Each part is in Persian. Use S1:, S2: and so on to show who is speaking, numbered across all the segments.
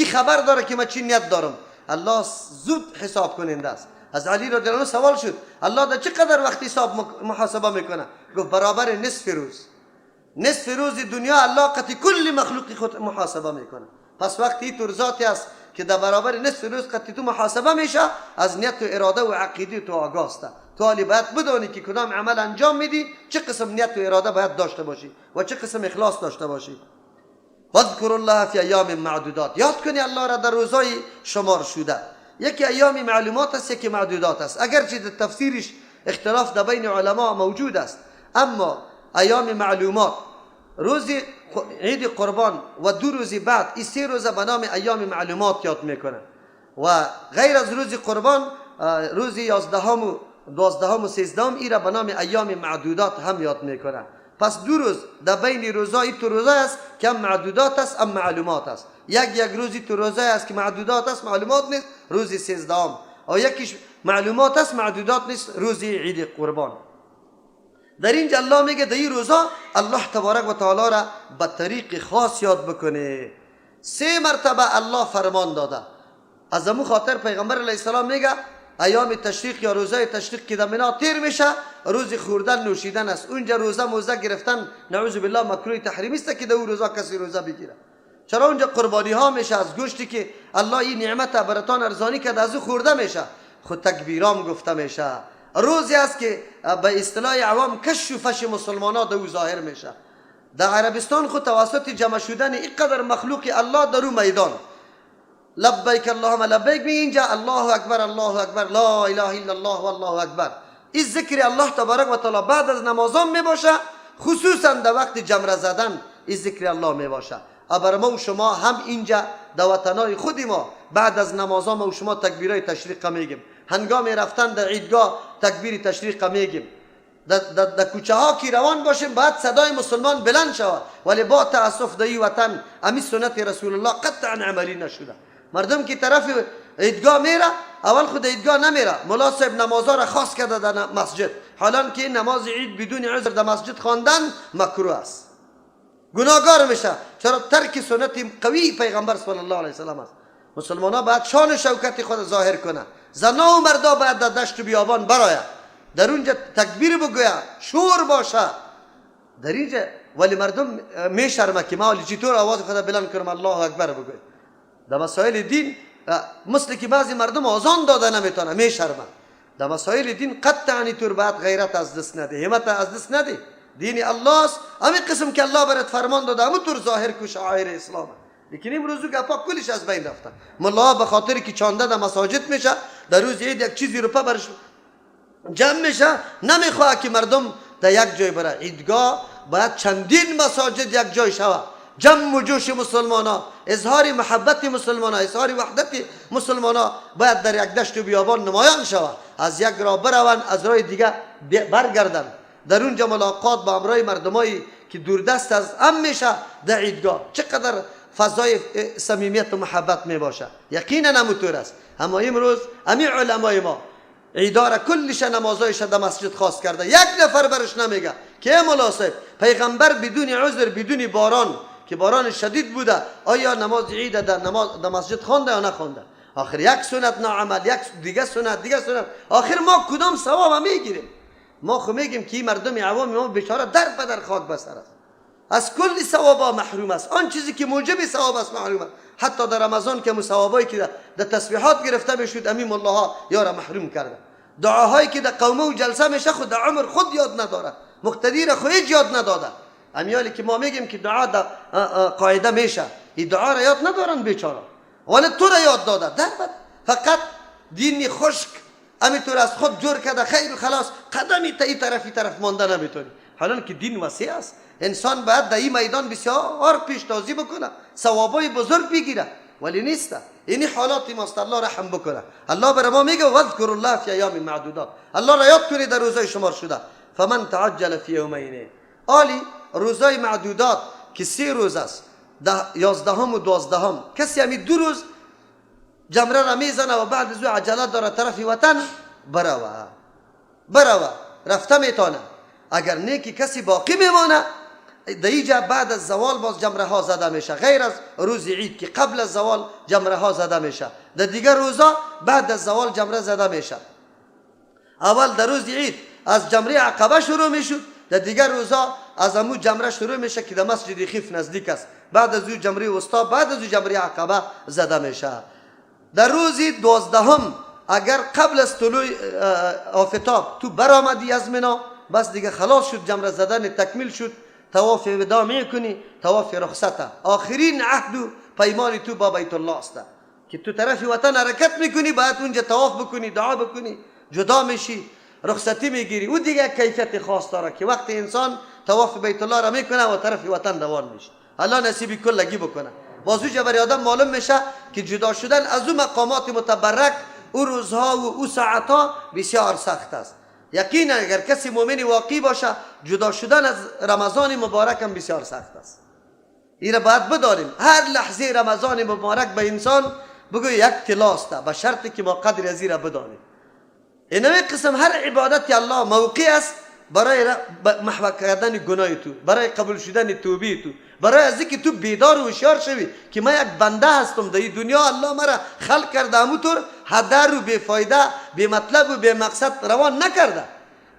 S1: این خبر داره که من چی نیت دارم. الله زود حساب کننده است. از علی رضی الله عنه سوال شد الله در چقدر وقت حساب محاسبه میکنه؟ گفت برابر نصف روز. نصف روز دنیا الله قطعی کل مخلوقی خود محاسبه میکنه. پس وقتی تو ذاتی است که در برابر نصف روز قطعی تو محاسبه میشه، از نیت و اراده و عقیده تو آگاه است. تو حالی باید بدانی که کدام عمل انجام میدی چه قسم نیت و اراده باید داشته باشی و چه قسم اخلاص داشته باشی. واذکر الله فی ایام معدودات، یاد کنی الله را در روزای شمار شده. یکی ایام معلومات است، یکی معدودات است. اگرچه در تفسیرش اختلاف در بین علما موجود است، اما ایام معلومات روز عید قربان و 2 روز بعد این 3 روزه به نام ایام معلومات یاد میکنه و غیر از روز قربان روز 11 و 12 و 13 ایرا به نام ایام معدودات هم یاد میکنه. پس 2 روز در بین روزا این تو روزه است که هم معدودات است هم معلومات است. یک روزی تو روزه است که معدودات است معلومات نیست، روز 13 و یکیش معلومات است معدودات نیست، روز عید قربان. در اینجا الله میگه در این روزا الله تبارک و تعالی را به طریق خاص یاد بکنه. 3 مرتبه الله فرمان داده. از امو خاطر پیغمبر علیه السلام میگه ایام تشریق یا روزه تشریق که در منا تیر میشه روز خوردن نوشیدن است. اونجا روزه موزه گرفتن نعوذ بالله مکروه تحریمی است که در اون روزا کسی روزه بگیره. چرا اونجا قربانی ها میشه از گوشتی که الله این نعمت براتان ارزانی کرده از او خورده میشه. خود تکبیرام گفته میشه. روزی است که به اصطلاح عوام کش و فش مسلمان ها در او ظاهر میشه. در عربستان خود توسط جمع شدن اینقدر مخلوق الله در او میدان لبیک اللهم لبیک می اینجا الله اکبر لا اله الا الله والله اکبر. این ذکر الله تبارک و تعالی بعد از نمازان می باشه، خصوصا در وقت جمره زدن این ذکر الله می باشه. ابر ما و شما هم اینجا در وطنای خود ما بعد از نمازان ما و شما تکبیرای تشریق میگیم، هنگام رفتن در عیدگاه تکبیر تشریق میگیم، در کوچه ها که روان باشیم باید صدای مسلمان بلند شود. ولی با تاسف در این وطن امی سنت رسول الله قطعا عملی نشده. مردم که طرف عیدگاه میره اول خود عیدگاه نمیره، ملا صاحب نمازها را خاص کرده در مسجد، حالان که نماز عید بدون عذر در مسجد خواندن مکروه است، گناهگار میشه. چرا؟ ترک سنت قوی پیغمبر صلی الله علیه وسلم است. مسلمان ها باید شان و شوکت خود ظاهر کنه. زنا و مردا باید در دشت و بیابان براید، در اونجا تکبیر بگوید، شور باشه در اینجا. ولی مردم میشرمه که ما چطور آواز خود بلند کنم الله اکبر بگوید. در مسائل دین مثل که بعضی مردم آزان داده نمیتونه میشرمه. در مسائل دین قطعا طور باید غیرت از دست نده، همت از دست نده. دین الله است، همین قسم که الله برات فرمان داده همون طور ظاهر کو شعائر اسلام. لیکن امروز گپا کلش از بین رفته. ملا به خاطر که چانده در مساجد میشه در روز عید یک چیزی رو برش جمع میشه، نمیخواد که مردم در یک جای بره. عیدگاه باید چندین مساجد یک جای شود، جمع و جوش مسلمان ها، اظهار محبت مسلمان ها، اظهار وحدت مسلمان ها باید در یک دشت و بیابان نمایان شود. از یک راه بروند از راه دیگه برگردن، در اونجا ملاقات با امرای مردمایی که دوردست از هم میشه در عیدگاه. چقدر فضای صمیمیت و محبت می باشه. یقینا همونطور است. اما امروز همین علمای ما عیدار کلش نمازایش در مسجد خاص کرده، یک نفر برش نمیگه که مولا صاحب پیغمبر بدون عذر بدون باران که باران شدید بوده آیا نماز عید در مسجد خوانده یا نخوانده؟ آخر یک سنت ناعمل، یک دیگه سنت، آخر ما کدام ثواب میگیریم؟ ما خو میگیم که مردم عوام ما بیچاره در بدر خاک بسر است، از کل ثوابا محروم است. آن چیزی که موجب ثواب است محروم است. حتی در رمضان که ثوابایی که در تسبیحات گرفته میشد امیم الله ها یارا محروم کرده. دعاهایی که در قومه و جلسه میشه خود در عمر خود یاد نداره، مقتدی را خود یاد نداده. امیالی که ما میگیم که دعا در قاعده میشه، این دعا را یاد ندارن بیچاره، ولی تو را یاد داده. در بد فقط دینی خشک همینطور از خود جور کرده، خیر خلاص قدمی تا این طرف مانده نمیتونی. حالا که دین وسیع است، انسان باید در این میدان بسیار پیشتازی بکنه، ثوابای بزرگ بگیره، ولی نیست. این حالات ماست. الله رحم بکنه. الله بر ما میگه واذکر الله فی ایام معدودات، الله را یاد کنید در روزای شمار شده. فمن تعجل فی یومین، آلی روزای معدودات که 3 روز است، 11 و 12، کسی همین 2 روز جمره را میزنه و بعد از او عجله داره طرف وطن بروه رفته میتونه. اگر نیکی کسی باقی میمانه در اینجا بعد از زوال باز جمره ها زده میشه، غیر از روز عید که قبل از زوال جمره ها زده میشه. در دیگر روزا بعد از زوال جمره زده میشه. اول در روز عید از جمره عقبه شروع میشد، در دیگر روزا از امو جمره شروع میشه که در مسجد خیف نزدیک است. بعد از او جمره وسطا، بعد از او جمره عقبه زده میشه. در روز 12 اگر قبل از طلوع آفتاب تو برآمدی از منا، بس دیگه خلاص شد، جمره زدن تکمیل شد، طواف وداع میکنی، طواف رخصت. آخرین عهد و پیمان تو با بیت الله است که تو طرف وطن حرکت میکنی، باید اونجا طواف بکنی، دعا بکنی، جدا میشی، رخصتی میگیری. او دیگه کیفیت خاص داره که وقتی انسان طواف بیت الله را میکنه و طرف وطن روان میشه. الله نصیب کلگی بکنه. بازوجه برای آدم معلوم میشه که جدا شدن از اون مقامات متبرک، او روزها و او ساعتها بسیار سخت است. یقینا اگر کسی مؤمن واقعی باشه، جدا شدن از رمضان مبارک هم بسیار سخت است. این را باید بدانیم. هر لحظه رمضان مبارک به انسان بگو یک طلاست، به شرطی که ما قدر از این را بدانیم. اینمی قسم هر عبادت الله موقع است برای محو کردن گناه تو، برای قبول شدن توبه تو، برای از اینکه تو بیدار و هوشیار شوی که من یک بنده هستم در این دنیا، الله مرا خلق کرده همونطور هدر و بی فایده، بی مطلب و بی مقصد روان نکرده.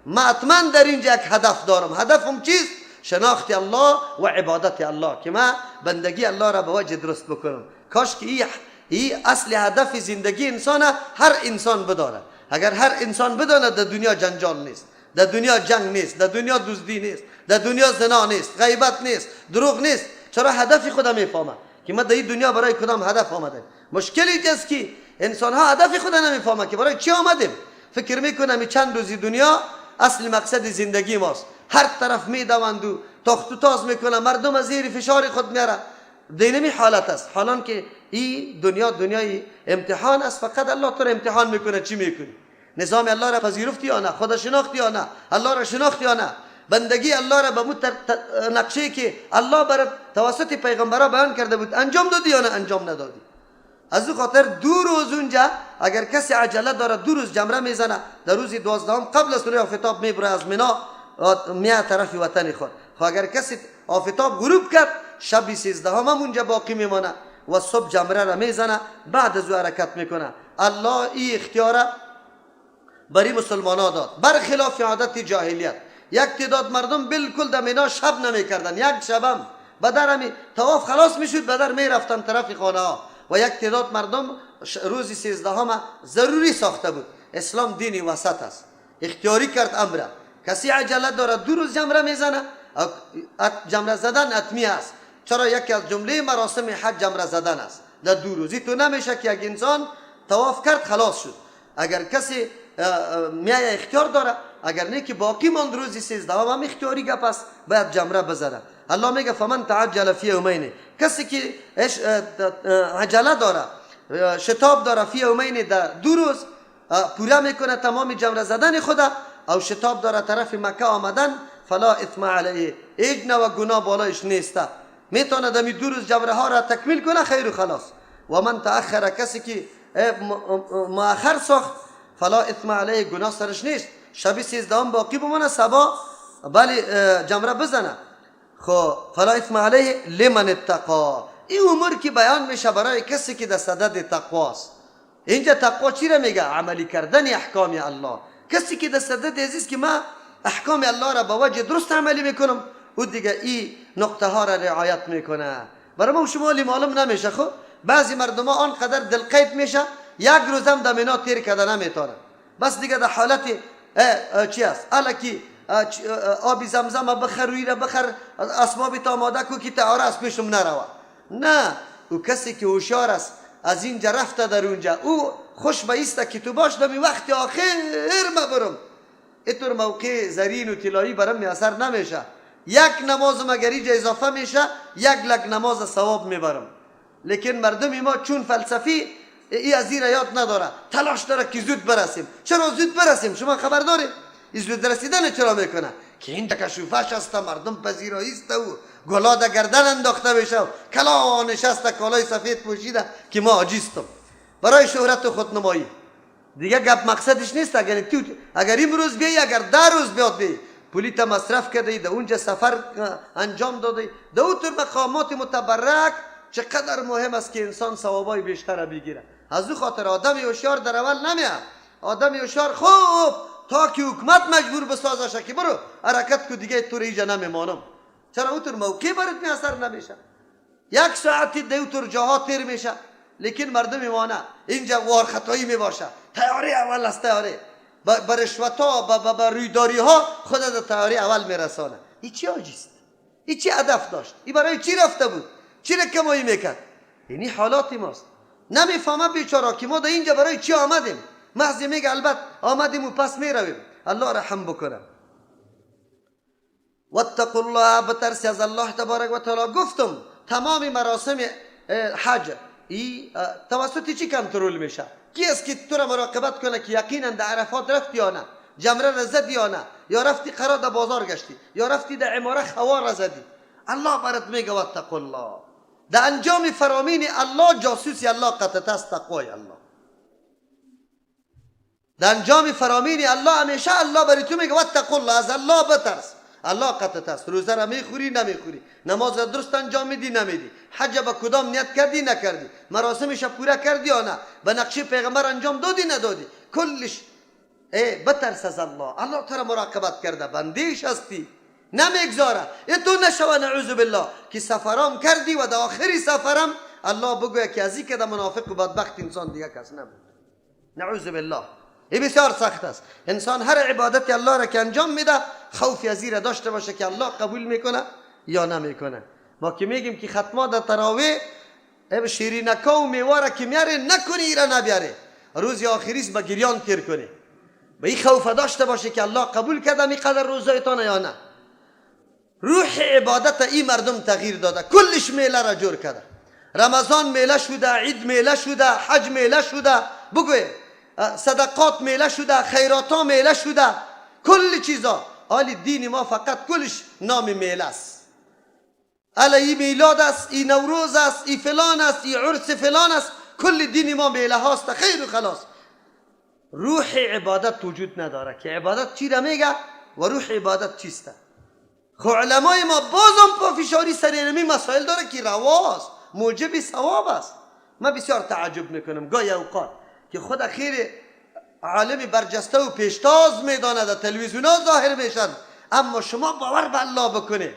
S1: من حتما در اینجا یک هدف دارم. هدفم چیست؟ شناخت الله و عبادت الله، که من بندگی الله را به وجه درست بکنم. کاش که این اصل هدف زندگی انسان هر انسان بدانه. اگر هر انسان بدانه در دنیا جنجال نیست، در دنیا جنگ نیست، در دنیا دزدی نیست، در دنیا زنا نیست، غیبت نیست، دروغ نیست. چرا هدف خدا میفهمه که ما در این دنیا برای کدام هدف آمده. مشکلی اینجاست که انسان ها هدف خدا نمیفهمه که برای چی آمدیم. فکر میکنم چند روزی دنیا اصل مقصد زندگی ماست. هر طرف میدوند و تاخت و تاز میکنه، مردم از زیر فشار خود میاره. دینمی حالت است، حالان که این دنیا دنیای امتحان است. فقط الله تو را امتحان میکنه چی میکنی. نظام الله را پذیرفتی یا نه؟ خدا شناختی یا نه؟ الله را شناختی یا نه؟ بندگی الله را به نقشه که الله بر توسط پیغمبرا بیان کرده بود انجام دادی یا نه انجام ندادی؟ از او خاطر 2 روز اونجا اگر کسی عجله داره 2 روز جمره میزنه، در روز 12 قبل از طلوع آفتاب میبره از منا میاد طرف وطن خود. خب اگر کسی آفتاب غروب کرد، شب 13 هم اونجا باقی میمانه و صبح جمره را میزنه، بعد از او حرکت میکنه. الله این اختیار برای مسلمان ها داد، برخلاف عادت جاهلیت. یک تعداد مردم بالکل در منا شب نمیکردن، یک شبم بدر همی طواف خلاص میشد، بدر میرفتن طرف خانه ها. و یک تعداد مردم روز 13 ضروری ساخته بود. اسلام دینی وسط است، اختیاری کرد امر. کسی عجله داره 2 روز جمره میزنه، جمره زدن حتمی است. چرا یکی از جمله مراسم حج جمره زدن است در 2 روزی. تو نمیشه که یک انسان طواف کرد خلاص شد. اگر کسی میای اختیار داره، اگر نه که باقی ماند روز 13 هم اختیاری گپ است، باید جمره بزنه. الله میگه فمن تعجل فی یومین، کسی که عجله داره، شتاب داره، فی یومین در 2 روز پورا میکنه تمام جمره زدن خدا، او شتاب داره طرف مکه آمدن، فلا اثم علیه، هیچ نوع گناه بالایش نیسته، میتونه دمی 2 روز جمره ها را تکمیل کنه، خیر و خلاص. و من تأخر، کسی که مؤخر ساخت، فلا اثم علیه، گناه سرش نیست. شب 13 باقی بمانه، صبا بله جمره بزنه. خب فلا اثم علیه لمن اتقا. این امور که بیان میشه برای کسی که در صدد تقواست. اینجا تقوا چی را میگه؟ عملی کردن احکام الله. کسی که در صدد عزیز که من احکام الله را با وجه درست عملی میکنم، او دیگه این نقطه ها را رعایت میکنه. برای ما شما معلوم نمیشه. خب بعضی مردم ها آنقدر دلقید میشه، یک روز هم در منا تیر کرده نمیتونه، بس دیگه در حالت چی است؟ الکی آبی زمزم بخر، روی را بخر، اسباب تا آماده کو که تعاره از پیشم نروه. نه، او کسی که هوشیار است از اینجا رفته در اونجا، او خوش بایسته که تو باش دمی وقت آخر ما برم. اینطور موقع زرین و طلایی برم اثر نمیشه. یک نماز مگر اینجا اضافه میشه، یک لک نماز ثواب میبرم. لیکن مردم ما چون فلسفی ای از این یاد نداره، تلاش داره که زود برسیم. چرا زود برسیم؟ شما خبر دارید این زود رسیدن چرا میکنه؟ که این تکشوفش است، مردم پذیرایی است و گلا در گردن انداخته بشه، کلا نشسته کالای سفید پوشیده که ما عاجزیم برای شهرت و خودنمایی. دیگه گپ مقصدش نیست. اگر امروز بیایی، اگر 10 روز بیاد بیایی، پولیت مصرف کردی، در اونجا سفر انجام دادی، در اون مقامات متبرک چقدر مهم است که انسان ثوابای بیشتر بگیره. از او خاطر آدم هوشیار در اول نمیاد. آدم هوشیار خوب تا که حکومت مجبور بسازه که برو حرکت کو دیگه تو اینجا نمیمانم. چرا اونطور موقع برات می اثر نمیشه؟ یک ساعتی دیوتر جاها تیر میشه، لیکن مردم میمانه اینجا وار خطایی میباشه. تیاری اول از تیاری با رشوتا با رویداری ها خود از تیاری اول میرسانه. این چی عاجیست؟ این چی هدف داشت؟ این برای چی رفته بود؟ چی رکمایی میکرد؟ اینی حالاتی ماست. نمیفهمه بیچاره که ما در اینجا برای چی آمدیم. محض میگه البته آمدیم و پس میرویم. الله رحم بکنه. واتقوا الله، بترسی از الله تبارک و تعالی. گفتم تمام مراسم حج ای توسط چی کنترل میشه؟ کی است که تو را مراقبت کنه که یقینا در عرفات رفتی یا نه، جمره را زدی یا نه، یا رفتی قرار در بازار گشتی، یا رفتی در عماره خوار را زدی؟ الله برات میگه واتقوا الله. در انجام فرامین الله جاسوسی الله قطعت است تقوای الله. در انجام فرامین الله همیشه الله برای تو میگه واتقوا الله، از الله بترس. الله قطعت است. روزه را میخوری نمیخوری، نماز را درست انجام میدی نمیدی، حج با کدام نیت کردی نکردی، مراسمش پورا کردی یا نه، به نقشه پیغمبر انجام دادی ندادی، کلش بترس از الله. الله تو را مراقبت کرده، بندیش هستی، نمیگذاره تو نشوه نعوذ بالله که سفرام کردی و در آخری سفرم الله بگوید که از این که منافق و بدبخت انسان دیگه کس نبود. نعوذ بالله. این بسیار سخت است. انسان هر عبادت الله را که انجام میده خوفی از این داشته باشه که الله قبول میکنه یا نمیکنه. ما که میگیم که ختمه در تراویح شیرینکا و میوه را که میاره نکنی، ایره نبیاره، روز آخریست به گریان تیر کنی، به این خوف داشته باشه که الله قبول کرده میقدر روزایتان یا نه. روح عبادت این مردم تغییر داده، کلش میله را جور کرده. رمضان میله شده، عید میله شده، حج میله شده، بگوی صدقات میله شده، خیراتا میله شده، کل چیزا. حالی دین ما فقط کلش نام میله است. الا ای میلاد است، ای نوروز است، ای فلان است، ای عرس فلان است، کل دین ما میله هاست، خیر و خلاص. روح عبادت وجود نداره که عبادت چی را میگه و روح عبادت چیسته. خو علمای ما بازم پافشاری سر اینمی مسائل داره که رواست، موجب ثواب است. من بسیار تعجب میکنم گاهی اوقات که خود خیر عالم برجسته و پیشتاز میدانه در تلویزیون ها ظاهر میشن، اما شما باور به الله بکنه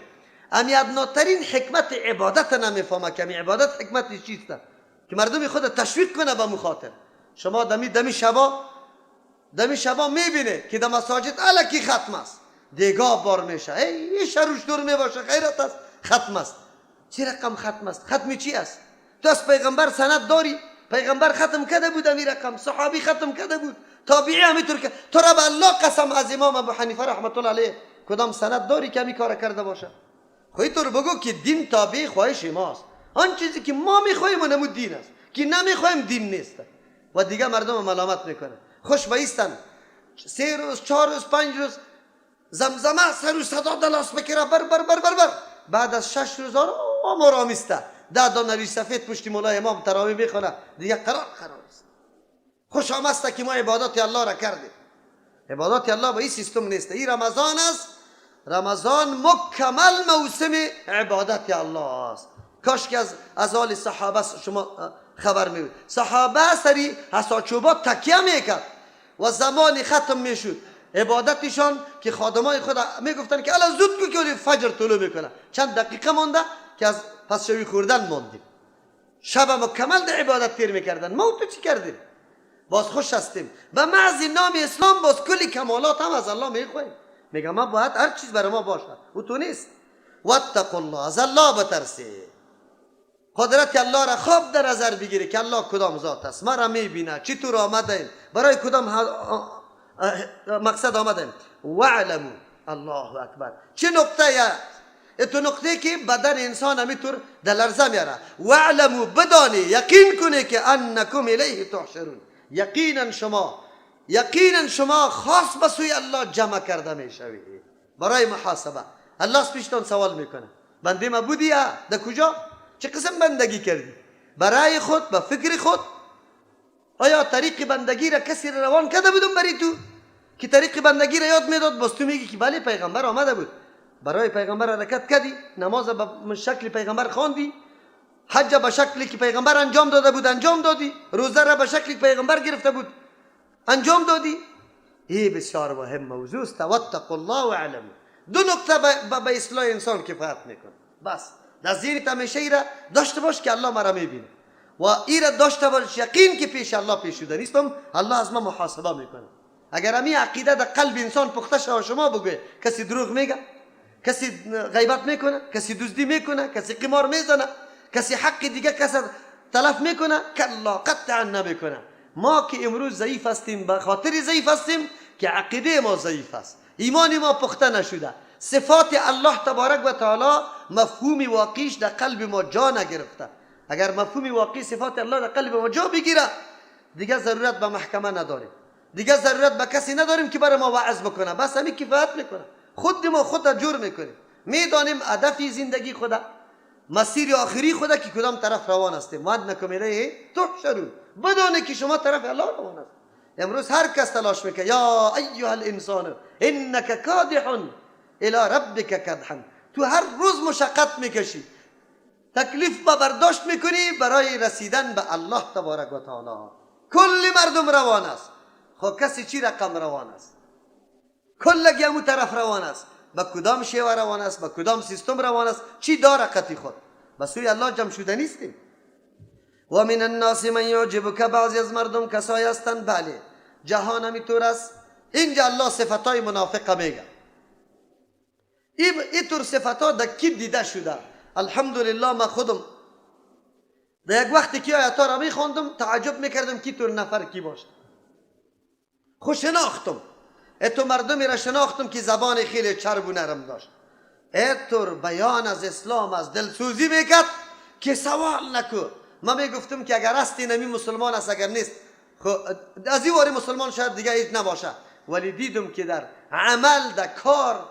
S1: ادناترین حکمت عبادت نمیفهمه که عبادت حکمت چیست که مردم خود تشویق کنه به مخاطر. شما دمی شبا میبینه که در مساجد الکی ختم است، دیگاه بار میشه، این شروش دور میباشه، خیرت است، ختم است. چه رقم ختم است؟ ختم چی است؟ تو از پیغمبر سند داری؟ پیغمبر ختم کرده بود امی رقم، صحابی ختم کرده بود، تابعی همینطور که تو را به الله قسم از امام ابو حنیفه رحمت الله علیه کدام سند داری که همی کار کرده باشه؟ خواهی تو رو بگو که دین تابع خواهش ماست. آن چیزی که ما میخواهیم اونمو دین است، که نمیخواهیم دین نیست و دیگه مردم ملامت میکنه. خوش بایستن 3 روز 4 روز 5 روز زمزمه سر و صدا دلاس بکره بر بر بر بر بر، بعد از 6 روز آرامیسته 10 دانه ریش سفید پشت مولای امام تراویح میخونه، دیگه قرار است. خوش آمسته که ما عبادت الله را کردیم. عبادت الله با این سیستم نیست. این رمضان است، رمضان مکمل موسم عبادت الله است. کاش که از آل صحابه شما خبر میبود. صحابه سری حساچوبات تکیه میکرد و زمان ختم میشد عبادتشان که خادمای خود میگفتن که الان زود کو که فجر طلوع میکنه، چند دقیقه مونده که از پس شوی خوردن موندیم، شب مکمل در عبادت تیر میکردن. ما تو چی کردیم؟ باز خوش هستیم به محض نام اسلام، باز کلی کمالات هم از الله میخوایم. میگم ما باید هر چیز برای ما باشه، او تو نیست. واتقوا الله، از الله بترسی. قدرت الله را خواب در نظر بگیری که الله کدام ذات است، ما را میبینه، چطور آمدیم، برای کدام مقصد آمدیم. وعلمو، الله اکبر، چه نقطه است؟ تو نقطه که بدن انسان همینطور در لرزه میاره. وعلمو، بدانی، یقین کنی که انکم الیه تحشرون، یقینا شما خاص به سوی الله جمع کرده میشوید برای محاسبه. الله پیشتان سوال میکنه بنده ما بودی یا در کجا؟ چه قسم بندگی کردی؟ برای خود، به فکر خود؟ آیا طریق بندگی را کسی روان کرده بودم برای تو که طریق بندگی را یاد میداد، باز تو میگی که بله پیغمبر آمده بود، برای پیغمبر حرکت کردی، نماز به شکل پیغمبر خواندی، حج به شکلی که پیغمبر انجام داده بود انجام دادی، روزه را به شکلی که پیغمبر گرفته بود انجام دادی. این بسیار مهم موضوع است. واتقوا الله واعلموا. دو نکته به اصلاح انسان کفایت میکنه. بس در ذهنت همیشه ای را داشته باش که الله مرا میبینه و این را داشته باش یقین که پیش الله پیشوده نیستم، الله از ما محاسبه میکنه. اگر همین عقیده در قلب انسان پخته شود، شما بگوی کسی دروغ میگه، کسی غیبت میکنه، کسی دزدی میکنه، کسی قمار میزنه، کسی حق دیگه کسی تلف میکنه، کلا قطعا نمیکنه. ما که امروز ضعیف هستیم به خاطر ضعیف هستیم که عقیده ما ضعیف است، ایمان ما پخته نشده، صفات الله تبارک و تعالی مفهوم واقعیش در قلب ما جا نگرفته. اگر مفهوم واقعی صفات الله در قلب ما جا بگیره، دیگه ضرورت به محکمه نداریم، دیگه ضرورت به کسی نداریم که برای ما وعظ بکنه، بس همین کفایت میکنه. خود ما خود جور میکنیم، میدانیم هدف زندگی خدا، مسیر آخری خدا که کدام طرف روان هستیم. وانکم الیه تحشرون، بدانه که شما طرف الله روان است. امروز هر کس تلاش میکنه، یا ایها الانسان انک کادح الی ربک کدحا، تو هر روز مشقت میکشی، تکلیف با برداشت میکنی برای رسیدن به الله تبارک و تعالی. کل مردم روان است، خب کسی چی رقم روان است؟ کلگی همون طرف روان است، به کدام شیوه روان است، به کدام سیستم روان است، چی داره قطی خود؟ به سوی الله جمع شده نیستیم. و من الناس من یعجبک، بعضی از مردم کسایی هستند بله جهان همینطور است. اینجا الله صفتای منافقه میگه، این طور صفتا در کی دیده شده؟ الحمدلله من خودم در یک وقتی که آیاتا را میخواندم تعجب میکردم کی طور نفر کی باشه. خود شناختم، اتو مردمی را شناختم که زبان خیلی چرب و نرم داشت، اتور بیان از اسلام از دلسوزی میکرد که سوال نکن. من میگفتم که اگر است اینمی مسلمان است، اگر نیست خب از این واری مسلمان شاید دیگه هیچ نباشه، ولی دیدم که در عمل در کار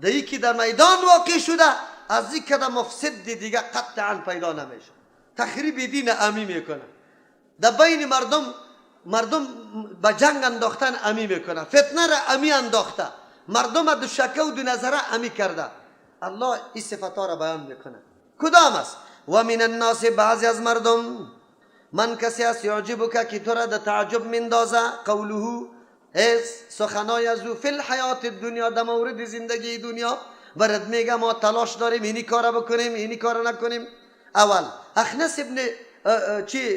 S1: در یکی در میدان واقع شده، از این کده مفسد دیگه قطعا پیدا نمیشه. تخریب دین امی میکنه، در بین مردم به جنگ انداختن امی میکنه، فتنه را امی انداخته، مردم دو شکه و دو نظره امی کرده. الله این صفتا را بیان میکنه. کدام است؟ و من الناس، بعضی از مردم، من کسی است یعجبک که تو را در تعجب مندازه، قوله سخنای از او، فی الحیات الدنیا، در مورد زندگی دنیا برد میگه ما تلاش داریم اینی کار بکنیم اینی کار نکنیم. اول اخنس ابن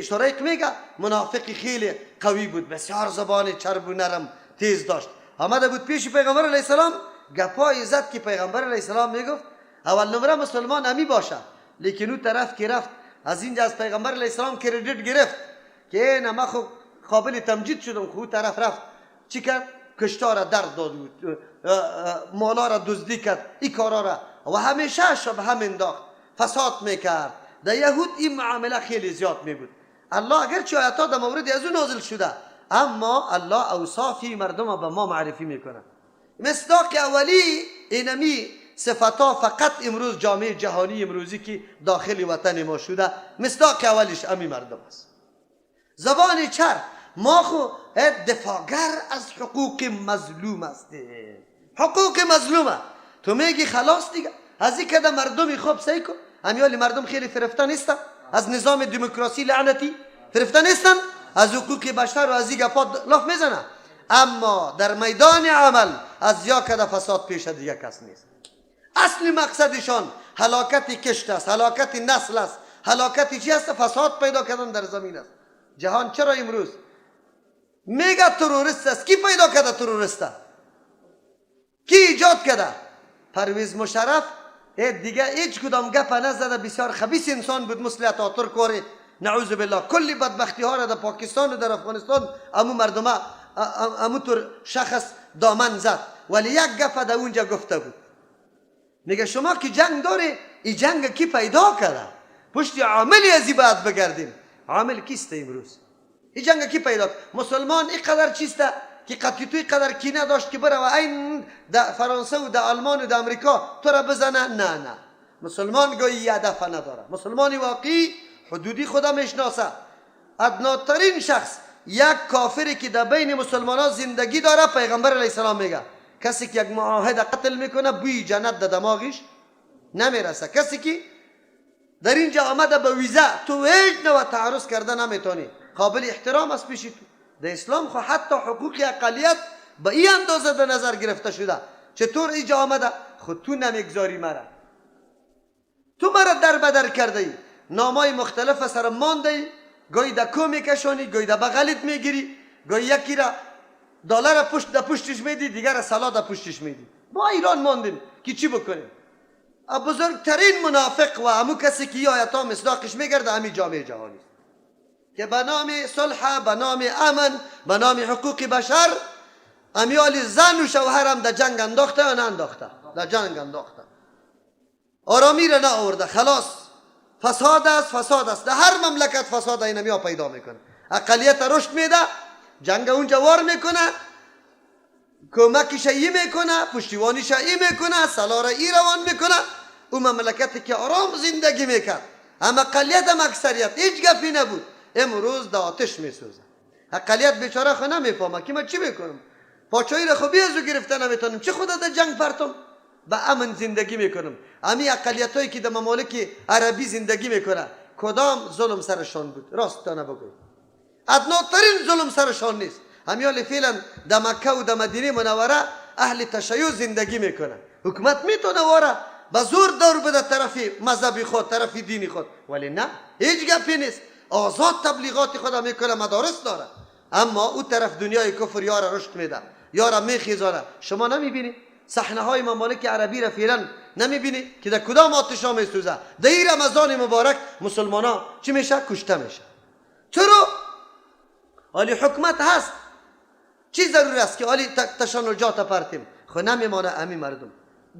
S1: شریق میگه منافقی خیلی قوی بود، بسیار زبان چرب و نرم تیز داشت، آمده بود پیش پیغمبر علیه السلام گپای زد که پیغمبر علیه السلام میگفت اول نمره مسلمان امی باشه، لیکن اون طرف که رفت از اینجا از پیغمبر علیه السلام کردیت گرفت که نه من خب قابل تمجید شدم، خود طرف رفت چی کرد؟ کشتار درد داد، مالا را دزدی کرد، این کارا را و همیشه شب هم انداخت، فساد میکرد. در یهود این معامله خیلی زیاد می بود. الله اگرچه آیاتا در مورد از او نازل شده، اما الله اوصافی مردم به ما معرفی میکنه. مصداق اولی اینمی صفتا فقط امروز جامعه جهانی امروزی که داخل وطن ما شده، مصداق اولیش امی مردم است. زبان چرب، ما خو دفاعگر از حقوق مظلوم هستیم. حقوق مظلومه تو میگی خلاص دیگه، از این کده مردمی خوب سعی کن. امیالی مردم خیلی فرفتن نیستن از نظام دموکراسی لعنتی، فرفتن نیستن از حقوق بشر و از این گپا لاف میزنن، اما در میدان عمل از یا کده فساد پیش دیگه کس نیست. اصلی مقصدشان هلاکت کشت است، هلاکت نسل است، هلاکت چی است؟ فساد پیدا کردن در زمین است. جهان چرا امروز میگه تروریست است؟ کی پیدا کرده تروریست؟ کی ایجاد کرده؟ پرویز مشرف دیگه هیچ کدام گپ نزده، بسیار خبیث انسان بود، مثل اتاتورک واره نعوذ بالله. کلی بدبختی ها را در پاکستان و در افغانستان امو مردمه امو طور شخص دامن زد، ولی یک گپ در اونجا گفته بود، میگه شما که جنگ داره، این جنگ کی پیدا کرده؟ پشت عاملی ازی باید بگردیم. عامل کیست امروز؟ این جنگ کی پیدا کرد؟ مسلمان اینقدر چیسته که قطعی قدر کینه داشت که بره و این در فرانسه و در آلمان و در امریکا تو را بزنه؟ نه، مسلمان گویی هدف نداره. مسلمانی واقعی حدودی خدا میشناسه. ادناترین شخص یک کافری که در بین مسلمانان زندگی داره، پیغمبر علیه السلام میگه کسی که یک معاهد قتل میکنه بوی جنت در دماغش نمیرسه. کسی که در اینجا آمده به ویزا، تو هیچ نوع تعرض کرده نمیتونی، قابل احترام است پیش تو. در اسلام خو حتی حقوق اقلیت به این اندازه در نظر گرفته شده. چطور اینجا آمده؟ خود تو نمیگذاری مرا، تو مرا در بدر کرده ای، نامای مختلف سر مانده ای، گاهی در کو میکشانی، گاهی در بغلت میگیری، گاهی یکی را دلار پشت در پشتش میدی، دیگر سلا در پشتش میدی. ما ایران ماندیم که چی بکنیم؟ بزرگترین منافق و همون کسی که آیتا مصداقش میگرده همین جامعه جهانی که به نام صلح، به نام امن، به نام حقوق بشر امیال زن و شوهر هم در جنگ انداخته یا نه انداخته؟ در جنگ انداخته، آرامی را نه آورده. خلاص فساد است، فساد است. در هر مملکت فساد اینمی ها پیدا میکنه. اقلیت رشد میده، جنگ اونجا وار میکنه، کمکش ای میکنه، پشتیبانیش ای میکنه، سلا ای روان میکنه. اون مملکتی که آرام زندگی میکرد، هم اقلیت هم اکثریت هیچ گپی نبود، امروز در آتش میسوزه. اقلیت بیچاره خو نمیفهمه که من چی میکنم، پاچایی را خو بیازو گرفته نمیتونم، چه خدا در جنگ پرتم، به امن زندگی میکنم. امی اقلیت هایی که در ممالک عربی زندگی میکنه کدام ظلم سرشان بود؟ راست تا نبگوی، ادناترین ظلم سرشان نیست. همیال فعلا در مکه و در مدینه منوره اهل تشیع زندگی میکنن، حکومت میتونه واره به زور دور بده طرف مذهبی خود، طرف دینی خود، ولی نه، هیچ گپی نیست، آزاد تبلیغات خود میکنه، مدارس داره. اما او طرف دنیای کفر یارا رشد میده، یارا میخیزانه. شما نمیبینی صحنه های ممالک عربی را فعلا نمیبینی که در کدام آتش ها میسوزه؟ در این رمضان مبارک مسلمان ها چی میشه؟ کشته میشه. چرا؟ حالی حکمت هست، چی ضرور است که حالی تشنجات پرتیم؟ خو نمیمانه امی مردم.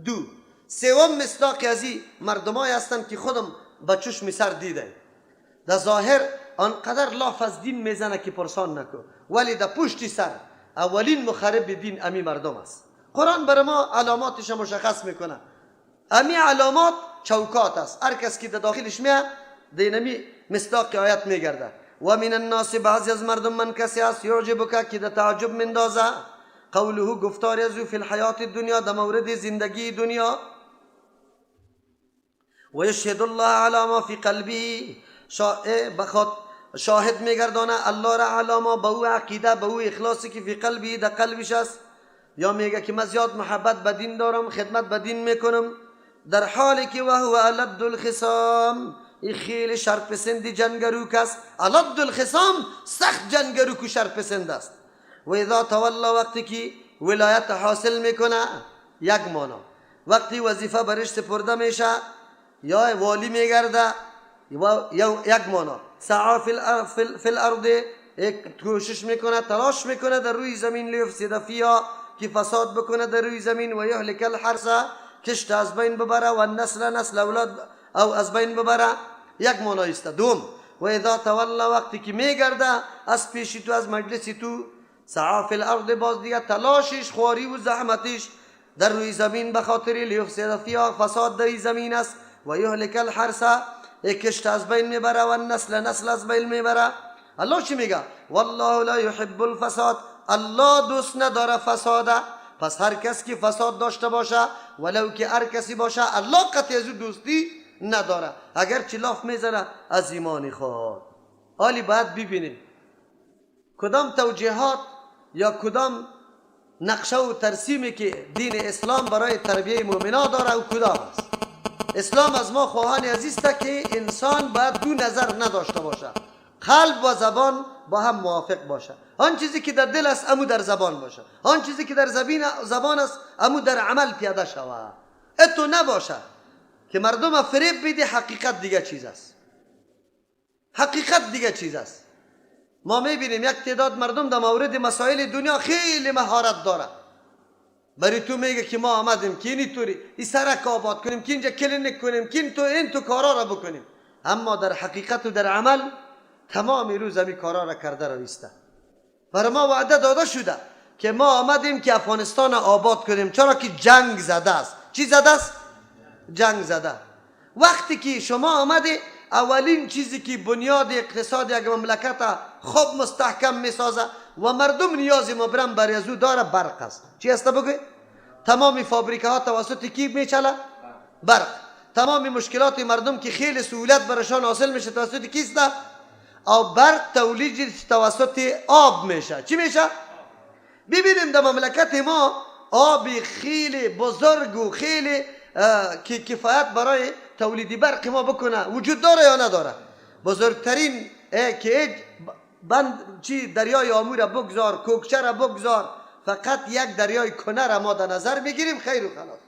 S1: دو سوم مصداق از این مردمایی هستند که خودم با چشم سر دیده، در ظاهر آنقدر لاف از دین میزنه که پرسان نکن، ولی در پشت سر اولین مخرب دین امی مردم است. قرآن بر ما علاماتش مشخص میکنه. امی علامات چوکات است، هر کس که در داخلش میاد دینمی مصداق آیت میگرده. و من الناس، بعضی از مردم من کسی است یعجبک که در تعجب مندازه، قوله گفتار از او فی الحیات دنیا، در مورد زندگی دنیا، و یشهد الله علی ما فی قلبی، شاهد میگردانه الله را علی ما به او عقیده، به او اخلاصی که فی قلبی در قلبش است. یا میگه که من زیاد محبت به دین دارم، خدمت به دین میکنم، در حالی که و هو الد الخصام، این خیلی شرپسند جنگرو کس. الد الخصام سخت جنگرو که شرپسند است. و اذا تولا، وقتی که ولایت حاصل میکنه، یک مانا وقتی وظیفه برش سپرده میشه یا والی میگرده، یا یک مانا سعا فی الارض، کوشش میکنه، تلاش میکنه در روی زمین، لیفسد فیها، که فساد بکنه در روی زمین، و یهلک الحرث، کشت از بین ببره، و نسل اولاد او از بین ببره. یک معنی است. دوم و اذا تولا، وقتی که میگرده از پیش تو، از مجلس تو، سعا فی الارض، باز دیگه تلاشش، خواری و زحمتش در روی زمین به خاطر لیفسد فیها، فساد در زمین است، و یهلک الحرث، کشت از بین میبره، و نسل از بین میبره. الله چی میگه؟ والله لا يحب الفساد، الله دوست نداره فساده. پس هر کس که فساد داشته باشه، ولو که هر کسی باشه، الله قطعی از دوستی نداره، اگر چلاف میزنه از ایمانی خود. حالی باید ببینیم کدام توجیهات یا کدام نقشه و ترسیمی که دین اسلام برای تربیه مؤمنان داره و کدام است. اسلام از ما خواهان عزیز است که انسان باید دو نظر نداشته باشه، قلب و زبان با هم موافق باشه. آن چیزی که در دل است امو در زبان باشه، آن چیزی که در زبان است امو در عمل پیاده شود. اتو نباشه که مردم فریب بیده، حقیقت دیگه چیز است، حقیقت دیگه چیز است. ما میبینیم یک تعداد مردم در مورد مسائل دنیا خیلی مهارت داره، برای تو میگه که ما آمدیم که اینی طوری این سرک آباد کنیم، که اینجا کلینیک کنیم، که این تو کارا را بکنیم، اما در حقیقت و در عمل تمام روز همی کارا را کرده را ایسته. برای ما وعده داده شده که ما آمدیم که افغانستان آباد کنیم، چرا که جنگ زده است. چی زده است؟ جنگ زده. وقتی که شما آمدی اولین چیزی که بنیاد اقتصاد یک مملکت خوب مستحکم میسازه و مردم نیاز مبرم بر ازو داره برق است. چی است بگوی؟ تمام فابریکه ها توسط کی میچله؟ برق. تمام مشکلات مردم که خیلی سهولت برشان حاصل میشه توسط کیست؟ او برق تولید توسط آب میشه. چی میشه؟ ببینیم در مملکت ما آب خیلی بزرگ و خیلی که کفایت برای تولید برق ما بکنه وجود داره یا نداره؟ بزرگترین که بند چی دریای آمور بگذار، کوکچه را بگذار، فقط یک دریای کنر را ما در نظر میگیریم، خیر و خلاص.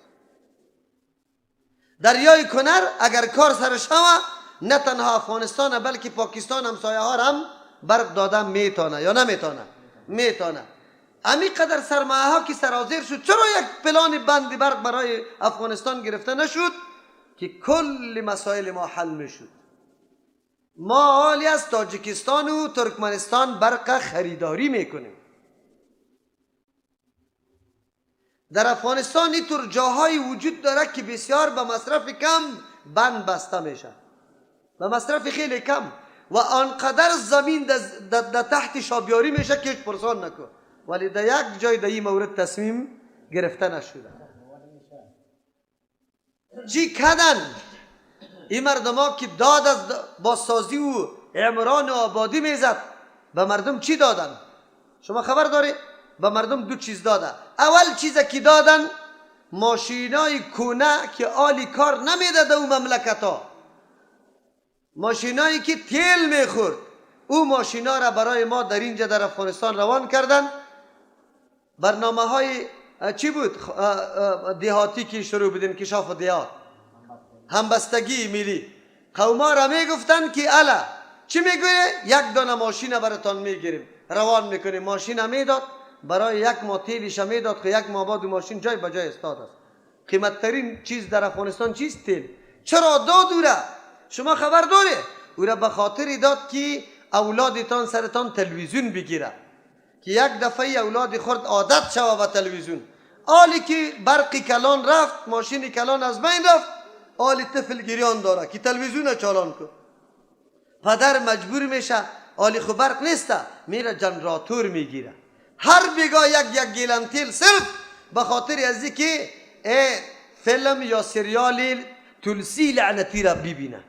S1: دریای کنر اگر کار سرش شوه نه تنها افغانستان بلکه پاکستان همسایه ها هم برق دادن میتونه یا نمیتونه؟ میتونه. امی قدر سرمایه ها که سرازیر شد، چرا یک پلان بند برق برای افغانستان گرفته نشد که کل مسائل ما حل میشد؟ ما حالی از تاجیکستان و ترکمنستان برق خریداری میکنیم. در افغانستان اینطور جاهایی وجود داره که بسیار به مصرف کم بند بسته میشه، به مصرف خیلی کم، و آنقدر زمین در تحت شابیاری میشه که هیچ پرسان نکن، ولی در یک جای در این مورد تصمیم گرفته نشده. چی کردن این مردم ها که داد از بازسازی و عمران و آبادی میزد؟ به مردم چی دادن؟ شما خبر داری؟ به مردم دو چیز داده. اول چیز که دادن ماشینای کونه که آلی کار نمیده در اون مملکت ها، ماشینایی که تیل میخورد، او ماشینا را برای ما در اینجا در افغانستان روان کردن. برنامه های چی بود دهاتی که شروع بودین، کشاف دیهات، همبستگی ملی، قوما را میگفتن که الا چی میگویه؟ یک دانه ماشین براتان میگیریم روان میکنیم. ماشین میداد، برای یک ماه تیلش میداد که یک ماه بعد ماشین جای به جای استاد است. قیمتترین چیز در افغانستان چیست؟ تیل. چرا داد او را؟ شما خبر داری؟ او را به خاطر داد که اولادتان سرتان تلویزیون بگیره، که یک دفعه اولاد خورد عادت شوه به تلویزیون. حالی که برقی کلان رفت، ماشین کلان از بین رفت، حالی طفل گریان داره که تلویزیون چالان کن. پدر مجبور میشه، حالی خو برق نیسته، میره جنراتور میگیره، هر بگاه یک گیلن تیل، صرف به خاطر از اینکه فیلم یا سریال تلسی لعنتی را ببینه.